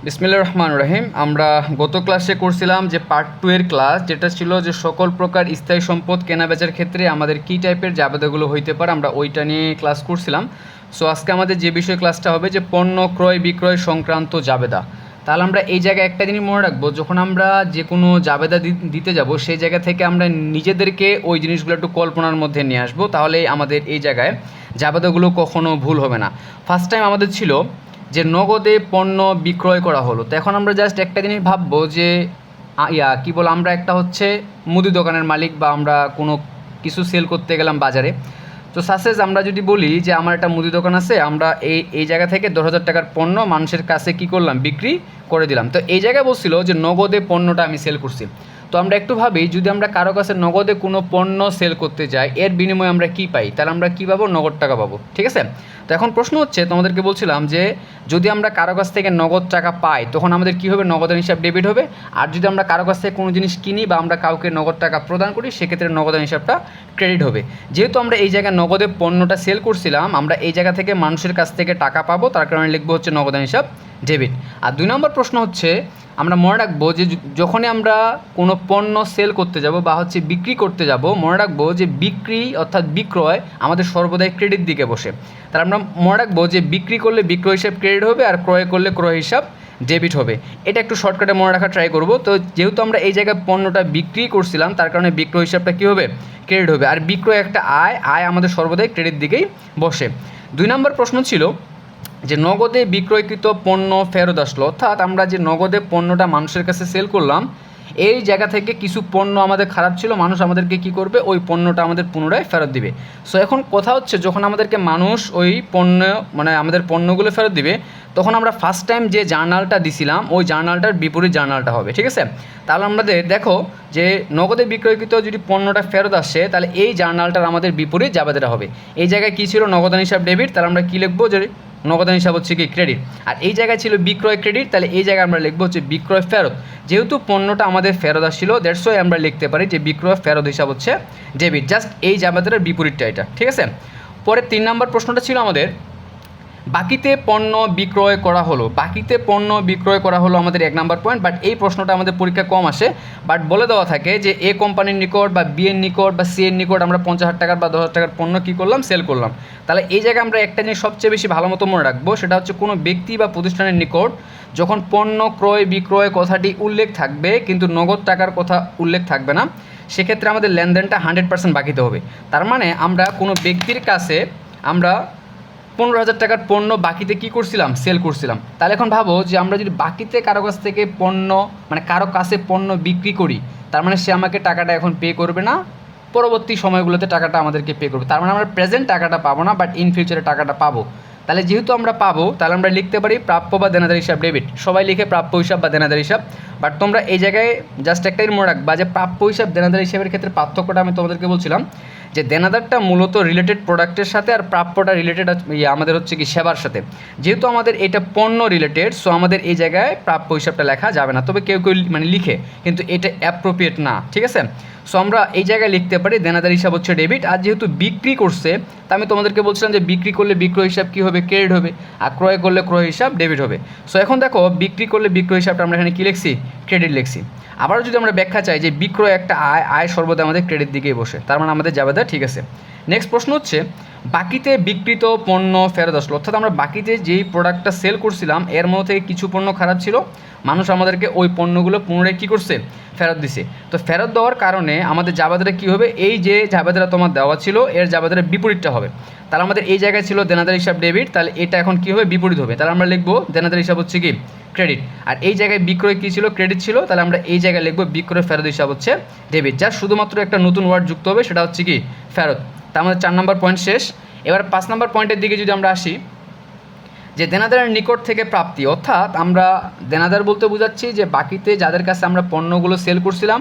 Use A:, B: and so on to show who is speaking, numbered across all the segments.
A: বিসমিল্লাহির রহমানির রহিম। আমরা গত ক্লাসে করছিলাম যে পার্ট 2 এর ক্লাস, যেটা ছিল যে সকল প্রকার স্থায়ী সম্পদ কেনাবেচার ক্ষেত্রে আমাদের কী টাইপের জাবেদাগুলো হইতে পারে, আমরা ওইটা নিয়ে ক্লাস করছিলাম। সো আজকে আমাদের যে বিষয় ক্লাসটা হবে যে পণ্য ক্রয় বিক্রয় সংক্রান্ত জাবেদা। তাহলে আমরা এই জায়গায় একটা জিনিস মনে রাখবো, যখন আমরা যে কোনো জাবেদা দিতে যাব সেই জায়গা থেকে আমরা নিজেদেরকে ওই জিনিসগুলো একটু কল্পনার মধ্যে নিয়ে আসবো, তাহলে আমাদের এই জায়গায় জাবেদাগুলো কখনো ভুল হবে না। ফার্স্ট টাইম আমাদের ছিল যে নগদে পণ্য বিক্রয় করা হলো, তো এখন আমরা জাস্ট একটা জিনিস ভাববো যে কী বলো, আমরা একটা হচ্ছে মুদি দোকানের মালিক বা আমরা কোনো কিছু সেল করতে গেলাম বাজারে। তো সাসেস আমরা যদি বলি যে আমার একটা মুদি দোকান আছে, আমরা এই জায়গা থেকে 10,000 টাকার পণ্য মানুষের কাছে কী করলাম, বিক্রি করে দিলাম। তো এই জায়গায় বলছিল যে নগদে পণ্যটা আমি সেল করছি। তো আমরা একটু ভাবি, যদি আমরা কারো কাছে নগদে কোনো পণ্য সেল করতে যাই, এর বিনিময়ে আমরা কী পাই, তাহলে আমরা কী পাবো, নগদ টাকা পাবো। ঠিক আছে। তো এখন প্রশ্ন হচ্ছে, তোমাদেরকে বলছিলাম যে যদি আমরা কারো কাছ থেকে নগদ টাকা পাই তখন আমাদের কী হবে, নগদের হিসাব ডেবিট হবে। আর যদি আমরা কারো কাছ থেকে কোনো জিনিস কিনি বা আমরা কাউকে নগদ টাকা প্রদান করি, সেক্ষেত্রে নগদের হিসাবটা ক্রেডিট হবে। যেহেতু আমরা এই জায়গায় নগদে পণ্যটা সেল করছিলাম, আমরা এই জায়গা থেকে মানুষের কাছ থেকে টাকা পাবো, তার কারণে লিখবো হচ্ছে নগদের হিসাব ডেবিট। আর 2 নম্বর প্রশ্ন হচ্ছে, আমরা মনে রাখবো যে যখনই আমরা কোনো পণ্য সেল করতে যাব বা হচ্ছে বিক্রি করতে যাব, মনে রাখবো যে বিক্রি অর্থাৎ বিক্রয় আমাদের সর্বদাই ক্রেডিট দিকে বসে। তার আমরা মনে রাখবো যে বিক্রি করলে বিক্রয় হিসাব ক্রেডিট হবে আর ক্রয় করলে ক্রয় হিসাব ডেবিট হবে। এটা একটু শর্টকাটে মনে রাখা ট্রাই করব। তো যেহেতু আমরা এই জায়গায় পণ্যটা বিক্রি করছিলাম, তার কারণে বিক্রয় হিসাবটা কী হবে, ক্রেডিট হবে। আর বিক্রয় একটা আয় আমাদের সর্বদাই ক্রেডিট দিকেই বসে। 2 নম্বর প্রশ্ন ছিল যে নগদে বিক্রয়কৃত পণ্য ফেরত আসলো, অর্থাৎ আমরা যে নগদে পণ্যটা মানুষের কাছে সেল করলাম, এই জায়গা থেকে কিছু পণ্য আমাদের খারাপ ছিল, মানুষ আমাদেরকে কি করবে, ওই পণ্যটা আমাদের পুনরায় ফেরত দিবে। সো এখন কথা হচ্ছে, যখন আমাদেরকে মানুষ ওই পণ্য মানে আমাদের পণ্যগুলো ফেরত দিবে, তখন আমরা ফার্স্ট টাইম যে জার্নালটা দিছিলাম ওই জার্নালটার বিপরীত জার্নালটা হবে। ঠিক আছে। তাহলে আমাদের দেখো যে নগদে বিক্রয়কৃত যদি পণ্যটা ফেরত আসে, তাহলে এই জার্নালটার আমাদের বিপরীত জাবেদাটা হবে। এই জায়গায় কী ছিল, নগদান হিসাব ডেবিট, তাহলে আমরা কী লিখবো, যে নগদান হিসাব হচ্ছে কি ক্রেডিট। আর এই জায়গায় ছিল বিক্রয় ক্রেডিট, তাহলে এই জায়গায় আমরা লিখবো হচ্ছে বিক্রয় ফেরত। যেহেতু পণ্যটা আমাদের ফেরত আসছিল, দ্যাটস ওয়াই আমরা লিখতে পারি যে বিক্রয় ফেরত হিসাব হচ্ছে ডেবিট। জাস্ট এই জাবেদাটার বিপরীতটা এটা। ঠিক আছে। পরে 3 নম্বর প্রশ্নটা ছিল আমাদের, বাকিতে পণ্য বিক্রয় করা হলো। বাকিতে পণ্য বিক্রয় করা হলো আমাদের 1 নম্বর পয়েন্ট। বাট এই প্রশ্নটা আমাদের পরীক্ষা কম আসে, বাট বলে দেওয়া থাকে যে এ কোম্পানির নিকট বা বি এর নিকট বা সি এর নিকট আমরা 50,000 টাকার বা 10,000 টাকার পণ্য কী করলাম, সেল করলাম। তাহলে এই জায়গায় আমরা একটা জিনিস সবচেয়ে বেশি ভালো মতো মনে রাখবো, সেটা হচ্ছে কোনো ব্যক্তি বা প্রতিষ্ঠানের নিকট যখন পণ্য ক্রয় বিক্রয় কথাটি উল্লেখ থাকবে কিন্তু নগদ টাকার কথা উল্লেখ থাকবে না, সেক্ষেত্রে আমাদের লেনদেনটা 100% বাকিতে হবে। তার মানে আমরা কোনো ব্যক্তির কাছে আমরা 15,000 টাকার পণ্য বাকিতে কী করছিলাম, সেল করছিলাম। তাহলে এখন ভাবো যে আমরা যদি বাকিতে কারো কাছ থেকে পণ্য মানে কারো কাছে পণ্য বিক্রি করি, তার মানে সে আমাকে টাকাটা এখন পে করবে না, পরবর্তী সময়গুলোতে টাকাটা আমাদেরকে পে করবে। তার মানে আমরা প্রেজেন্ট টাকাটা পাবো না, বাট ইন ফিউচারে টাকাটা পাবো। তাহলে যেহেতু আমরা পাবো, তাহলে আমরা লিখতে পারি প্রাপ্য বা দেনাদার হিসাব ডেবিট। সবাই লিখে প্রাপ্য হিসাব বা দেনাদার হিসাব, বাট তোমরা এই জায়গায় জাস্ট একটাই মনে রাখবা যে প্রাপ্য হিসাব দেনাদার হিসাবের ক্ষেত্রে পার্থক্যটা আমি তোমাদেরকে বলছিলাম যে দেনাদারটা মূলত রিলেটেড প্রোডাক্টের সাথে আর প্রাপ্যটা রিলেটেড আমাদের হচ্ছে কি সেবার সাথে। যেহেতু আমাদের এটা পণ্য রিলেটেড, সো আমাদের এই জায়গায় প্রাপ্য হিসাবটা লেখা যাবে না, তবে কেউ কেউ মানে লিখে, কিন্তু এটা অ্যাপ্রোপ্রিয়েট না। ঠিক আছে। সো আমরা এই জায়গায় লিখতে পারি দেনাদার হিসাব হচ্ছে ডেবিট। আর যেহেতু বিক্রি করছে, তা আমি তোমাদেরকে বলছিলাম যে বিক্রি করলে বিক্রয় হিসাব কী হবে, ক্রেডিট হবে, আর ক্রয় করলে ক্রয় হিসাব ডেবিট হবে। সো এখন দেখো বিক্রি করলে বিক্রয় হিসাবটা আমরা এখানে কী লিখছি, ক্রেডিট লিখছি। আবারও যদি আমরা ব্যাখ্যা চাই যে বিক্রয় একটা আয় সর্বদা আমাদের ক্রেডিট দিকেই বসে, তার মানে আমাদের জাবেদা ঠিক আছে। নেক্সট প্রশ্ন হচ্ছে, বাকিতে বিক্রিত পণ্য ফেরত আসলো, অর্থাৎ আমরা বাকিতে যেই প্রোডাক্টটা সেল করছিলাম এর মধ্যে থেকে কিছু পণ্য খারাপ ছিল, মানুষ আমাদেরকে ওই পণ্যগুলো পুনরায় কী করছে, ফেরত দিছে। তো ফেরত দেওয়ার কারণে আমাদের জাবেদাটা কী হবে, এই যে জাবেদাটা তোমার দেওয়া ছিল এর জাবেদার বিপরীতটা হবে। তাহলে আমাদের এই জায়গায় ছিল দেনাদার হিসাব ডেবিট, তাহলে এটা এখন কী হবে, বিপরীত হবে। তাহলে আমরা লিখবো দেনাদার হিসাব হচ্ছে কি ক্রেডিট। আর এই জায়গায় বিক্রয় কী ছিল, ক্রেডিট ছিল, তাহলে আমরা এই জায়গায় লিখবো বিক্রয় ফেরত হিসাব হচ্ছে ডেবিট। যা শুধুমাত্র একটা নতুন ওয়ার্ড যুক্ত হবে, সেটা হচ্ছে কি ফেরত। তা আমাদের 4 নম্বর পয়েন্ট শেষ। এবার 5 নম্বর পয়েন্টের দিকে যদি আমরা আসি, যে দেনাদারের নিকট থেকে প্রাপ্তি, অর্থাৎ আমরা দেনাদার বলতে বোঝাচ্ছি যে বাকিতে যাদের কাছে আমরা পণ্যগুলো সেল করছিলাম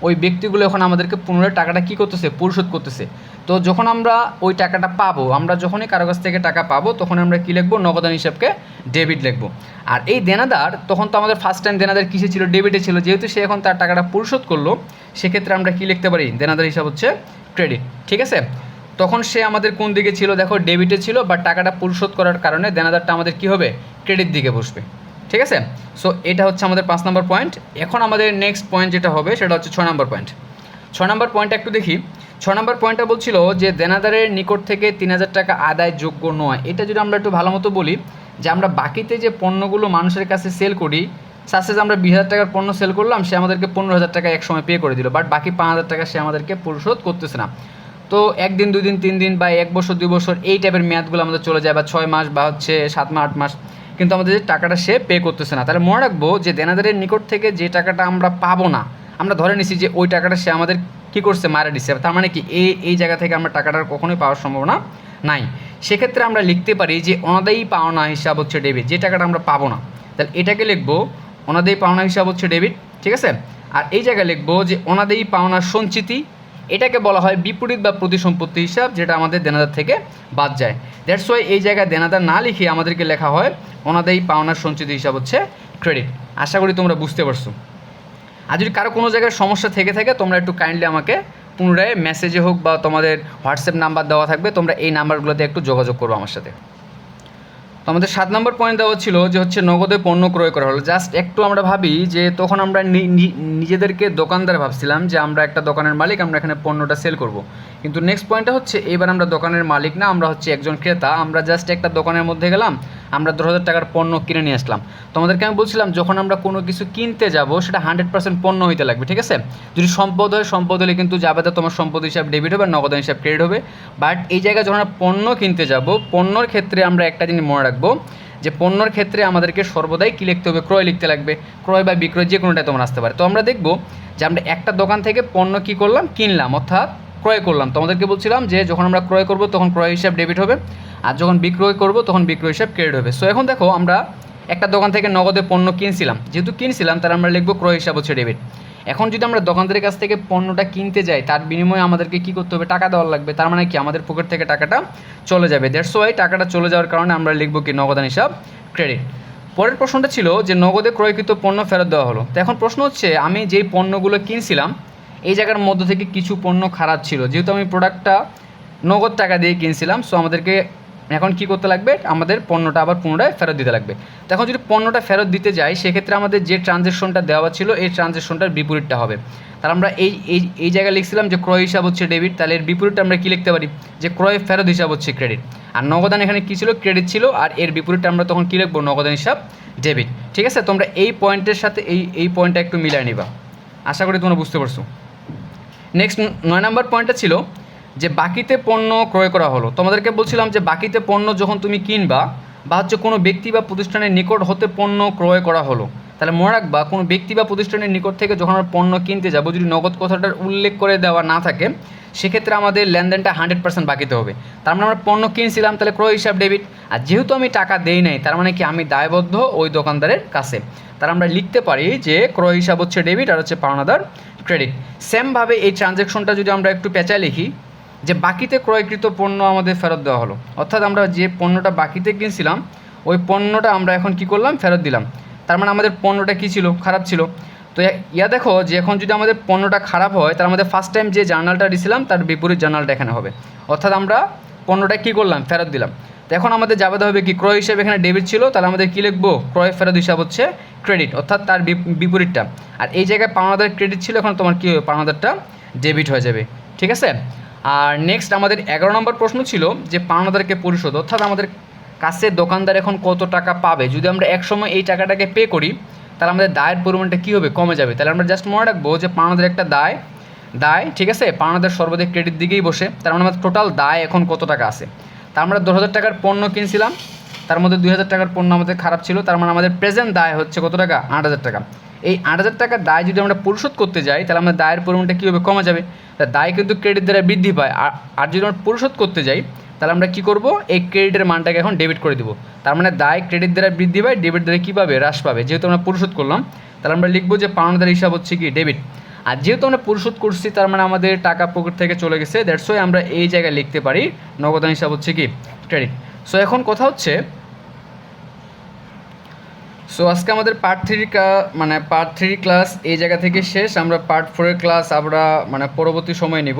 A: ওই ব্যক্তিগুলো এখন আমাদেরকে পুনরায় টাকাটা কী করতেছে, পরিশোধ করতেছে। তো যখন আমরা ওই টাকাটা পাবো, আমরা যখনই কারো কাছ থেকে টাকা পাবো, তখন আমরা কী লিখবো, নগদান হিসাবকে ডেবিট লিখবো। আর এই দেনাদার তখন তো আমাদের ফার্স্ট টাইম দেনাদার কিসে ছিল, ডেবিটে ছিল, যেহেতু সে এখন তার টাকাটা পরিশোধ করলো, সেক্ষেত্রে আমরা কী লিখতে পারি, দেনাদার হিসাব হচ্ছে ক্রেডিট। ঠিক আছে। তখন সে আমাদের কোন দিকে ছিল, দেখো ডেবিটে ছিল, বাট টাকাটা পরিশোধ করার কারণে দেনাদারটা আমাদের কী হবে, ক্রেডিট দিকে বসবে। ঠিক আছে। সো এটা হচ্ছে আমাদের 5 নম্বর পয়েন্ট। এখন আমাদের নেক্সট পয়েন্ট যেটা হবে সেটা হচ্ছে 6 নম্বর পয়েন্ট। 6 নম্বর পয়েন্টটা একটু দেখি। 6 নম্বর পয়েন্টটা বলছিল যে দেনাদারের নিকট থেকে 3000 টাকা আদায় যোগ্য নয়। এটা যদি আমরা একটু ভালো মতো বলি যে আমরা বাকিতে যে পণ্যগুলো মানুষের কাছে সেল করি, সাসেস আমরা 20,000 টাকার পণ্য সেল করলাম, সে আমাদেরকে 15,000 টাকা এক সময় পে করে দিল, বাট বাকি 5,000 টাকা সে আমাদেরকে পরিশোধ করতেছে না। তো 1 দিন 2 দিন 3 দিন বা 1 বছর 2 বছর এই টাইপের মেয়াদগুলো আমাদের চলে যায়, বা 6 মাস বা হচ্ছে 7 মাস 8 মাস, কিন্তু আমাদের যে টাকাটা সে পে করতেছে না। তাহলে মনে রাখবো যে দেনাদারের নিকট থেকে যে টাকাটা আমরা পাবো না, আমরা ধরে নিছি যে ওই টাকাটা সে আমাদের কী করছে, মারা দিচ্ছে, তার মানে কি এই জায়গা থেকে আমরা টাকাটার কখনোই পাওয়ার সম্ভাবনা নাই। সেক্ষেত্রে আমরা লিখতে পারি যে অনাদায়ী পাওনা হিসাব হচ্ছে ডেবিট, যে টাকাটা আমরা পাবো না, তাহলে এটাকে লিখবো অনাদায়ী পাওনা হিসাব হচ্ছে ডেবিট, ঠিক আছে। আর এই জায়গায় লিখবো যে অনাদায়ী পাওনার সঞ্চিতি, এটাকে বলা হয় বিপরীত বা প্রতিসম্পত্তি হিসাব, যেটা আমাদের দেনাদার থেকে বাদ যায়। দ্যাটস ওয়াই এই জায়গায় দেনাদার না লিখে আমাদেরকে লেখা হয় অনাদায়ী পাওনার সঞ্চিতি হিসাব হচ্ছে ক্রেডিট। আশা করি তোমরা বুঝতে পারছো। আর যদি কারো কোনো জায়গায় সমস্যা থেকে থাকে তোমরা একটু কাইন্ডলি আমাকে পুনরায় মেসেজে হোক বা তোমাদের হোয়াটসঅ্যাপ নাম্বার দেওয়া থাকবে, তোমরা এই নাম্বারগুলোতে একটু যোগাযোগ করবো আমার সাথে। তো আমাদের 7 নম্বর পয়েন্ট দেওয়া ছিল যে হচ্ছে নগদে পণ্য ক্রয় করা হলো। জাস্ট একটু আমরা ভাবি যে তখন আমরা নিজেদেরকে দোকানদার ভাবছিলাম যে আমরা একটা দোকানের মালিক, আমরা এখানে পণ্যটা সেল করব। কিন্তু নেক্সট পয়েন্টটা হচ্ছে এবার আমরা দোকানের মালিক না, আমরা হচ্ছে একজন ক্রেতা। আমরা জাস্ট একটা দোকানের মধ্যে গেলাম, আমরা 10,000 টাকার পণ্য কিনে নিয়ে আসলাম। তোমাদেরকে আমি বলছিলাম যখন আমরা কোনো কিছু কিনতে যাব সেটা 100% পণ্য হইতে লাগবে, ঠিক আছে। যদি সম্পদ হয়, সম্পদ হলে কিন্তু যাবে তোমার সম্পদ হিসাব ডেবিট হবে, নগদ হিসাব ক্রেডিট হবে। বাট এই জায়গায় যখন আমরা পণ্য কিনতে যাব, পণ্যর ক্ষেত্রে আমরা একটা জিনিস মনে রাখবো যে পণ্যর ক্ষেত্রে আমাদেরকে সর্বদাই কী লিখতে হবে, ক্রয় লিখতে লাগবে। ক্রয় বা বিক্রয় যে কোনোটাই তোমার আসতে পারে। তো আমরা দেখবো যে আমরা একটা দোকান থেকে পণ্য কী করলাম, কিনলাম, অর্থাৎ ক্রয় করলাম। তোমাদেরকে বলছিলাম যে যখন আমরা ক্রয় করব তখন ক্রয় হিসাব ডেবিট হবে, আর যখন বিক্রয় করব তখন বিক্রয় হিসাব ক্রেডিট হবে। সো এখন দেখো আমরা একটা দোকান থেকে নগদে পণ্য কিনছিলাম, যেহেতু কিনছিলাম তাহলে আমরা লিখবো ক্রয় হিসাব হচ্ছে ডেবিট। এখন যদি আমরা দোকানদারের কাছ থেকে পণ্যটা কিনতে যাই, তার বিনিময়ে আমাদেরকে কী করতে হবে, টাকা দেওয়ার লাগবে। তার মানে কি আমাদের পকেট থেকে টাকাটা চলে যাবে। দ্যাটস ওয়াই টাকাটা চলে যাওয়ার কারণে আমরা লিখবো কি নগদান হিসাব ক্রেডিট। পরের প্রশ্নটা ছিল যে নগদে ক্রয়কৃত পণ্য ফেরত দেওয়া হলো। তো এখন প্রশ্ন হচ্ছে আমি যেই পণ্যগুলো কিনছিলাম এই জায়গার মধ্য থেকে কিছু পণ্য খারাপ ছিল, যেহেতু আমি প্রোডাক্টটা নগদ টাকা দিয়ে কিনছিলাম, সো আমাদেরকে এখন কী করতে লাগবে, আমাদের পণ্যটা আবার পুনরায় ফেরত দিতে লাগবে। তো এখন যদি পণ্যটা ফেরত দিতে যাই সেক্ষেত্রে আমাদের যে ট্রানজ্যাকশনটা দেওয়া ছিল এই ট্রানজ্যাকশনটার বিপরীতটা হবে। তাহলে আমরা এই জায়গায় লিখছিলাম যে ক্রয় হিসাব হচ্ছে ডেবিট, তাহলে এর বিপরীতটা আমরা কী লিখতে পারি, যে ক্রয় ফেরত হিসাব হচ্ছে ক্রেডিট। আর নগদান এখানে কী ছিল, ক্রেডিট ছিল, আর এর বিপরীতটা আমরা তখন কী লিখবো, নগদান হিসাব ডেবিট। ঠিক আছে, তোমরা এই পয়েন্টের সাথে এই পয়েন্টটা একটু মিলিয়ে নিবা। আশা করি তোমরা বুঝতে পারছো। নেক্সট 9 নম্বর পয়েন্টটা ছিল যে বাকিতে পণ্য ক্রয় করা হলো। তোমাদেরকে বলছিলাম যে বাকিতে পণ্য যখন তুমি কিনবা বা হচ্ছে কোনো ব্যক্তি বা প্রতিষ্ঠানের নিকট হতে পণ্য ক্রয় করা হলো, তাহলে মনে রাখবা কোনো ব্যক্তি বা প্রতিষ্ঠানের নিকট থেকে যখন আমরা পণ্য কিনতে যাব, যদি নগদ কথাটার উল্লেখ করে দেওয়া না থাকে সেক্ষেত্রে আমাদের লেনদেনটা 100% বাকিতে হবে। তার মানে আমরা পণ্য কিনছিলাম, তাহলে ক্রয় হিসাব ডেবিট। আর যেহেতু আমি টাকা দেই নাই, তার মানে কি আমি দায়বদ্ধ ওই দোকানদারের কাছে। তার আমরা লিখতে পারি যে ক্রয় হিসাব হচ্ছে ডেবিট আর হচ্ছে পাওনাদার ক্রেডিট। সেমভাবে এই ট্রানজ্যাকশনটা যদি আমরা একটু পেঁচায় লিখি যে বাকিতে ক্রয়কৃত পণ্য আমাদের ফেরত দেওয়া হলো, অর্থাৎ আমরা যে পণ্যটা বাকিতে কিনছিলাম ওই পণ্যটা আমরা এখন কি করলাম, ফেরত দিলাম। তার মানে আমাদের পণ্যটা কী ছিল, খারাপ ছিল। তো দেখো যে এখন যদি আমাদের পণ্যটা খারাপ হয় তাহলে আমাদের ফার্স্ট টাইম যে জার্নালটা দিয়েছিলাম তার বিপরীত জার্নালটা এখানে হবে, অর্থাৎ আমরা পণ্যটা কী করলাম, ফেরত দিলাম। তো এখন আমাদের যাবে হবে কি, ক্রয় হিসাবে এখানে ডেবিট ছিল, তাহলে আমাদের কী লিখবো, ক্রয় ফেরত হিসাব হচ্ছে ক্রেডিট, অর্থাৎ তার বিপরীতটা। আর এই জায়গায় পাওনাদার ক্রেডিট ছিল, এখন তোমার কী হবে, পাওনাদারটা ডেবিট হয়ে যাবে। ঠিক আছে। আর নেক্সট আমাদের 11 নম্বর প্রশ্ন ছিল যে পাওনাদারকে পরিশোধ, অর্থাৎ আমাদের কাছে দোকানদার এখন কত টাকা পাবে। যদি আমরা একসময় এই টাকাটাকে পে করি তাহলে আমাদের দায়ের পরিমাণটা কী হবে, কমে যাবে। তাহলে আমরা জাস্ট মনে রাখবো যে পাওনাদার একটা দায়, ঠিক আছে, পাওনাদার সর্বাধিক ক্রেডিট দিকেই বসে। তার মানে আমাদের টোটাল দায় এখন কত টাকা আছে। তা আমরা 10,000 টাকার পণ্য কিনছিলাম, তার মধ্যে 2,000 টাকার পণ্য আমাদের খারাপ ছিল, তার মানে আমাদের প্রেজেন্ট দায় হচ্ছে কত টাকা, 8,000 টাকা। এই 8,000 টাকার দায় যদি আমরা পরিশোধ করতে যাই তাহলে আমাদের দায়ের পরিমাণটা কী হবে, কমে যাবে। তা দায় কিন্তু ক্রেডিট দ্বারা বৃদ্ধি পায়, আর যদি আমরা পরিশোধ করতে যাই তাহলে আমরা কী করব, এই ক্রেডিটের মানটাকে এখন ডেবিট করে দেবো। তার মানে দায় ক্রেডিট দ্বারা বৃদ্ধি পায়, ডেবিট দ্বারা কী পাবে, হ্রাস পাবে। যেহেতু আমরা পরিশোধ করলাম তাহলে আমরা লিখবো যে পাওনাদার হিসাব হচ্ছে কি ডেবিট। আর যেহেতু আমরা পরিশোধ করছি তার মানে আমাদের টাকা পকেট থেকে চলে গেছে, দ্যাটস ওয়াই আমরা এই জায়গায় লিখতে পারি নগদান হিসাব হচ্ছে কি ক্রেডিট। সো এখন কথা হচ্ছে, সো আজকে আমাদের পার্ট 3 ক্লাস এই জায়গা থেকে শেষ। আমরা পার্ট 4 ক্লাস আমরা পরবর্তী সময় নিব।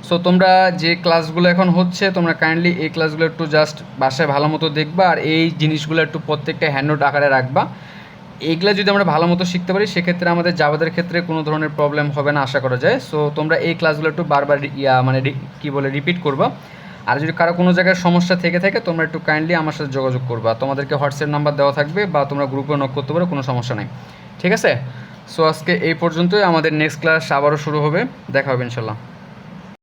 A: সো তোমরা যে ক্লাসগুলো এখন হচ্ছে তোমরা কাইন্ডলি এই ক্লাসগুলো একটু জাস্ট বাসায় ভালো মতো দেখবা, আর এই জিনিসগুলো একটু প্রত্যেকটা হ্যান্ডনোট আকারে রাখবা। এইগুলা যদি আমরা ভালো মতো শিখতে পারি সেক্ষেত্রে আমাদের জাভাদের ক্ষেত্রে কোনো ধরনের প্রবলেম হবে না আশা করা যায়। সো তোমরা এই ক্লাসগুলো একটু বারবার মানে কী বলে রিপিট করবা। আর যদি কারো কোনো জায়গায় সমস্যা থেকে থাকে তোমরা একটু কাইন্ডলি আমার সাথে যোগাযোগ করবা, তোমাদেরকে হোয়াটসঅ্যাপ নাম্বার দেওয়া থাকবে বা তোমরা গ্রুপে নক করতে পারো, কোনো সমস্যা নেই। ঠিক আছে, সো আজকে এই পর্যন্তই। আমাদের নেক্সট ক্লাস আবারও শুরু হবে, দেখা হবে ইনশাল্লাহ।